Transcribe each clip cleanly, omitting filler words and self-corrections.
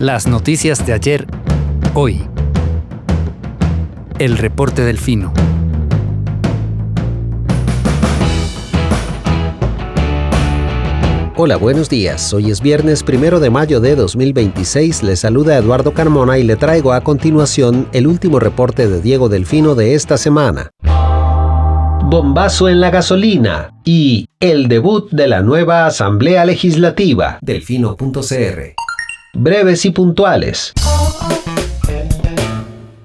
Las noticias de ayer, hoy. El reporte del Fino. Hola, buenos días. Hoy es viernes 1 de mayo de 2026. Les saluda Eduardo Carmona y le traigo a continuación el último reporte de Diego Delfino de esta semana. Bombazo en la gasolina y el debut de la nueva Asamblea Legislativa. Delfino.cr. Breves y puntuales.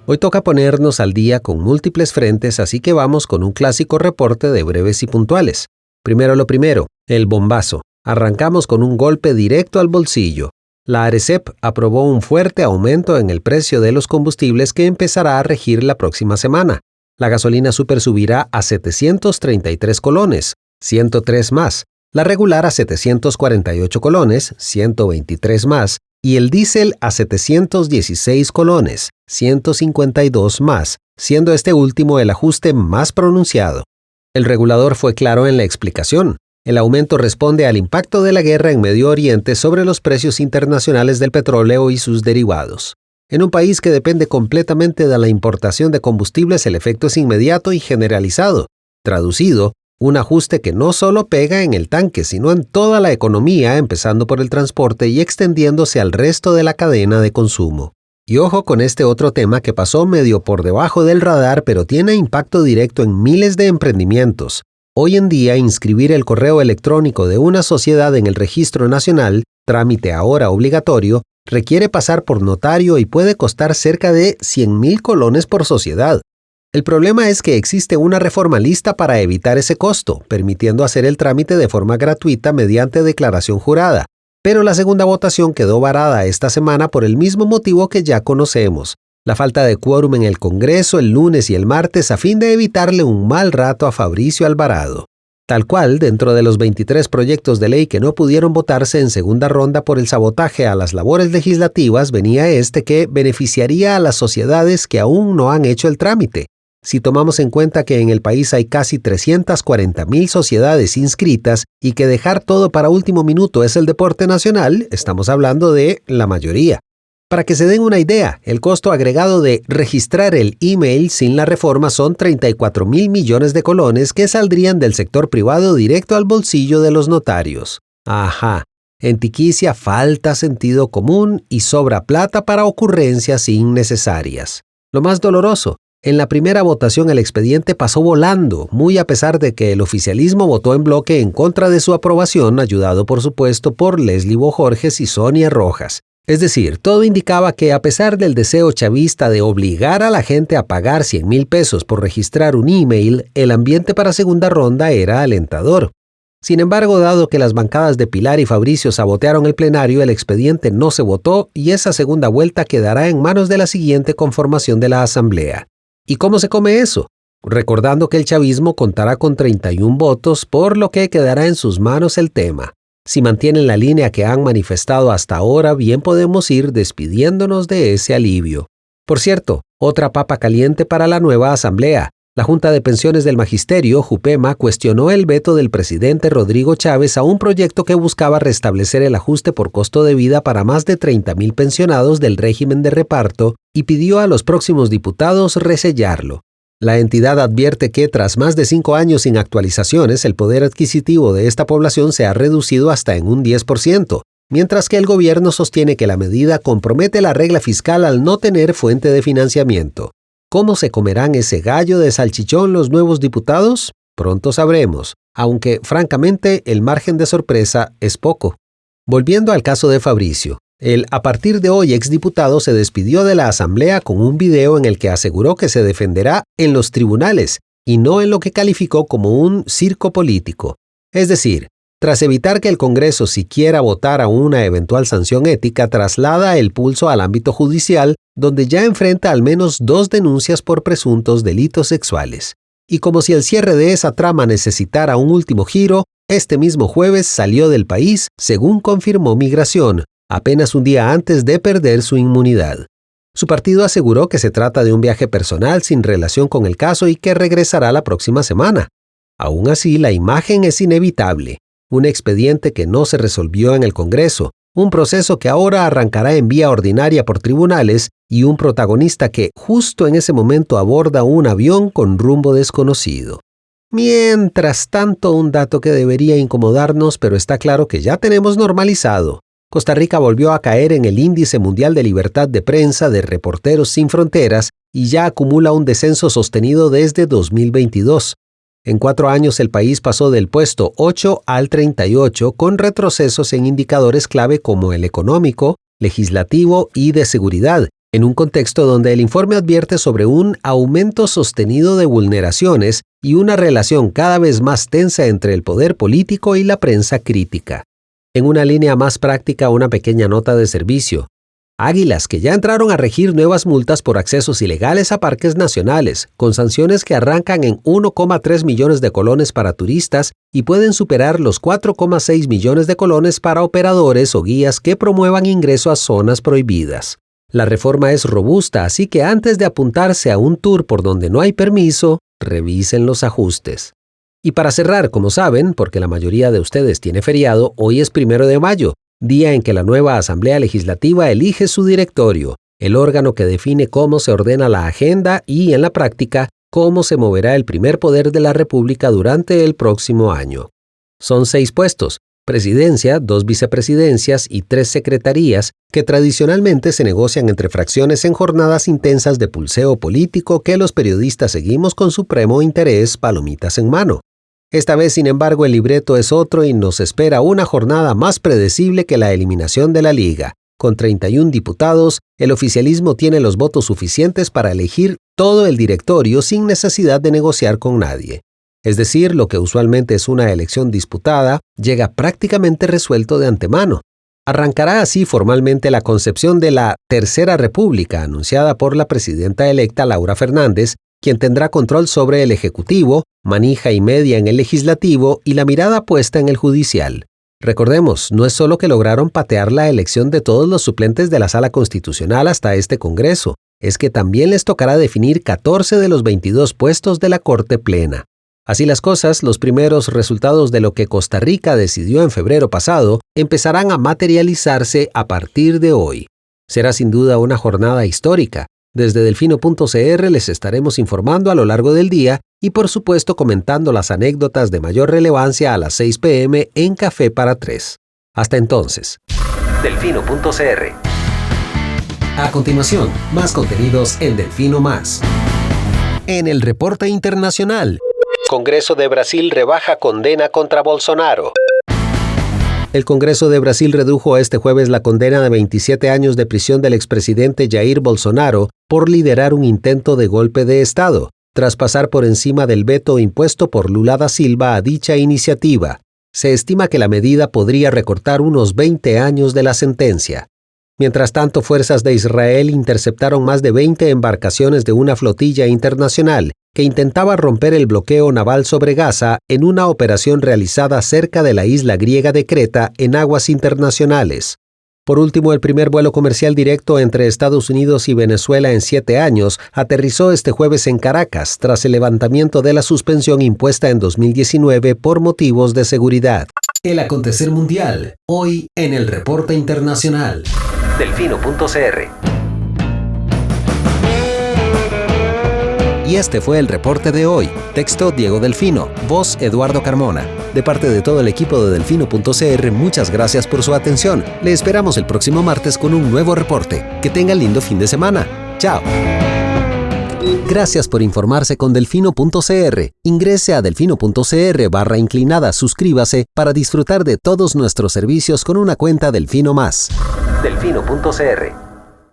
Hoy toca ponernos al día con múltiples frentes, así que vamos con un clásico reporte de breves y puntuales. Primero lo primero, el bombazo. Arrancamos con un golpe directo al bolsillo. La ARECEP aprobó un fuerte aumento en el precio de los combustibles que empezará a regir la próxima semana. La gasolina super subirá a 733 colones, 103 más. La regular a 748 colones, 123 más. Y el diésel a 716 colones, 152 más, siendo este último el ajuste más pronunciado. El regulador fue claro en la explicación. El aumento responde al impacto de la guerra en Medio Oriente sobre los precios internacionales del petróleo y sus derivados. En un país que depende completamente de la importación de combustibles, el efecto es inmediato y generalizado. Traducido, un ajuste que no solo pega en el tanque, sino en toda la economía, empezando por el transporte y extendiéndose al resto de la cadena de consumo. Y ojo con este otro tema que pasó medio por debajo del radar, pero tiene impacto directo en miles de emprendimientos. Hoy en día, inscribir el correo electrónico de una sociedad en el Registro Nacional, trámite ahora obligatorio, requiere pasar por notario y puede costar cerca de 100,000 colones por sociedad. El problema es que existe una reforma lista para evitar ese costo, permitiendo hacer el trámite de forma gratuita mediante declaración jurada. Pero la segunda votación quedó varada esta semana por el mismo motivo que ya conocemos. La falta de quórum en el Congreso el lunes y el martes a fin de evitarle un mal rato a Fabricio Alvarado. Tal cual, dentro de los 23 proyectos de ley que no pudieron votarse en segunda ronda por el sabotaje a las labores legislativas, venía este que beneficiaría a las sociedades que aún no han hecho el trámite. Si tomamos en cuenta que en el país hay casi 340,000 sociedades inscritas y que dejar todo para último minuto es el deporte nacional, estamos hablando de la mayoría. Para que se den una idea, el costo agregado de registrar el email sin la reforma son 34,000 millones de colones que saldrían del sector privado directo al bolsillo de los notarios. Ajá, en Tiquicia falta sentido común y sobra plata para ocurrencias innecesarias. Lo más doloroso, en la primera votación el expediente pasó volando, muy a pesar de que el oficialismo votó en bloque en contra de su aprobación, ayudado por supuesto por Leslie Bojorges y Sonia Rojas. Es decir, todo indicaba que a pesar del deseo chavista de obligar a la gente a pagar 100,000 pesos por registrar un email, el ambiente para segunda ronda era alentador. Sin embargo, dado que las bancadas de Pilar y Fabricio sabotearon el plenario, el expediente no se votó y esa segunda vuelta quedará en manos de la siguiente conformación de la Asamblea. ¿Y cómo se come eso? Recordando que el chavismo contará con 31 votos, por lo que quedará en sus manos el tema. Si mantienen la línea que han manifestado hasta ahora, bien podemos ir despidiéndonos de ese alivio. Por cierto, otra papa caliente para la nueva Asamblea. La Junta de Pensiones del Magisterio, JUPEMA, cuestionó el veto del presidente Rodrigo Chávez a un proyecto que buscaba restablecer el ajuste por costo de vida para más de 30,000 pensionados del régimen de reparto y pidió a los próximos diputados resellarlo. La entidad advierte que tras más de 5 años sin actualizaciones, el poder adquisitivo de esta población se ha reducido hasta en un 10%, mientras que el gobierno sostiene que la medida compromete la regla fiscal al no tener fuente de financiamiento. ¿Cómo se comerán ese gallo de salchichón los nuevos diputados? Pronto sabremos, aunque francamente el margen de sorpresa es poco. Volviendo al caso de Fabricio. El a partir de hoy exdiputado se despidió de la Asamblea con un video en el que aseguró que se defenderá en los tribunales y no en lo que calificó como un circo político. Es decir, tras evitar que el Congreso siquiera votara una eventual sanción ética, traslada el pulso al ámbito judicial, donde ya enfrenta al menos 2 denuncias por presuntos delitos sexuales. Y como si el cierre de esa trama necesitara un último giro, este mismo jueves salió del país, según confirmó Migración, apenas un día antes de perder su inmunidad. Su partido aseguró que se trata de un viaje personal sin relación con el caso y que regresará la próxima semana. Aún así, la imagen es inevitable. Un expediente que no se resolvió en el Congreso, un proceso que ahora arrancará en vía ordinaria por tribunales y un protagonista que justo en ese momento aborda un avión con rumbo desconocido. Mientras tanto, un dato que debería incomodarnos, pero está claro que ya tenemos normalizado. Costa Rica volvió a caer en el Índice Mundial de Libertad de Prensa de Reporteros Sin Fronteras y ya acumula un descenso sostenido desde 2022. En 4 años el país pasó del puesto 8 al 38 con retrocesos en indicadores clave como el económico, legislativo y de seguridad, en un contexto donde el informe advierte sobre un aumento sostenido de vulneraciones y una relación cada vez más tensa entre el poder político y la prensa crítica. En una línea más práctica, una pequeña nota de servicio. Águilas, que ya entraron a regir nuevas multas por accesos ilegales a parques nacionales, con sanciones que arrancan en 1,3 millones de colones para turistas y pueden superar los 4,6 millones de colones para operadores o guías que promuevan ingreso a zonas prohibidas. La reforma es robusta, así que antes de apuntarse a un tour por donde no hay permiso, revisen los ajustes. Y para cerrar, como saben, porque la mayoría de ustedes tiene feriado, hoy es 1 de mayo, día en que la nueva Asamblea Legislativa elige su directorio, el órgano que define cómo se ordena la agenda y, en la práctica, cómo se moverá el primer poder de la República durante el próximo año. Son 6 puestos: presidencia, 2 vicepresidencias y 3 secretarías que tradicionalmente se negocian entre fracciones en jornadas intensas de pulseo político que los periodistas seguimos con supremo interés, palomitas en mano. Esta vez, sin embargo, el libreto es otro y nos espera una jornada más predecible que la eliminación de la Liga. Con 31 diputados, el oficialismo tiene los votos suficientes para elegir todo el directorio sin necesidad de negociar con nadie. Es decir, lo que usualmente es una elección disputada, llega prácticamente resuelto de antemano. Arrancará así formalmente la concepción de la Tercera República, anunciada por la presidenta electa Laura Fernández, quien tendrá control sobre el Ejecutivo, manija y media en el Legislativo y la mirada puesta en el Judicial. Recordemos, no es solo que lograron patear la elección de todos los suplentes de la Sala Constitucional hasta este Congreso, es que también les tocará definir 14 de los 22 puestos de la Corte Plena. Así las cosas, los primeros resultados de lo que Costa Rica decidió en febrero pasado empezarán a materializarse a partir de hoy. Será sin duda una jornada histórica. Desde delfino.cr les estaremos informando a lo largo del día y por supuesto comentando las anécdotas de mayor relevancia a las 6 p.m. en Café para 3. Hasta entonces. Delfino.cr. A continuación, más contenidos en Delfino Más. En el reporte internacional, Congreso de Brasil rebaja condena contra Bolsonaro. El Congreso de Brasil redujo este jueves la condena de 27 años de prisión del expresidente Jair Bolsonaro por liderar un intento de golpe de Estado, tras pasar por encima del veto impuesto por Lula da Silva a dicha iniciativa. Se estima que la medida podría recortar unos 20 años de la sentencia. Mientras tanto, fuerzas de Israel interceptaron más de 20 embarcaciones de una flotilla internacional que intentaba romper el bloqueo naval sobre Gaza en una operación realizada cerca de la isla griega de Creta en aguas internacionales. Por último, el primer vuelo comercial directo entre Estados Unidos y Venezuela en 7 años aterrizó este jueves en Caracas tras el levantamiento de la suspensión impuesta en 2019 por motivos de seguridad. El acontecer mundial, hoy en el reporte internacional. Delfino.cr. Y este fue el reporte de hoy. Texto Diego Delfino, voz Eduardo Carmona. De parte de todo el equipo de Delfino.cr, muchas gracias por su atención. Le esperamos el próximo martes con un nuevo reporte. Que tengan lindo fin de semana. Chao. Gracias por informarse con Delfino.cr. Ingrese a Delfino.cr/inclinada, suscríbase para disfrutar de todos nuestros servicios con una cuenta Delfino Más. Delfino.cr.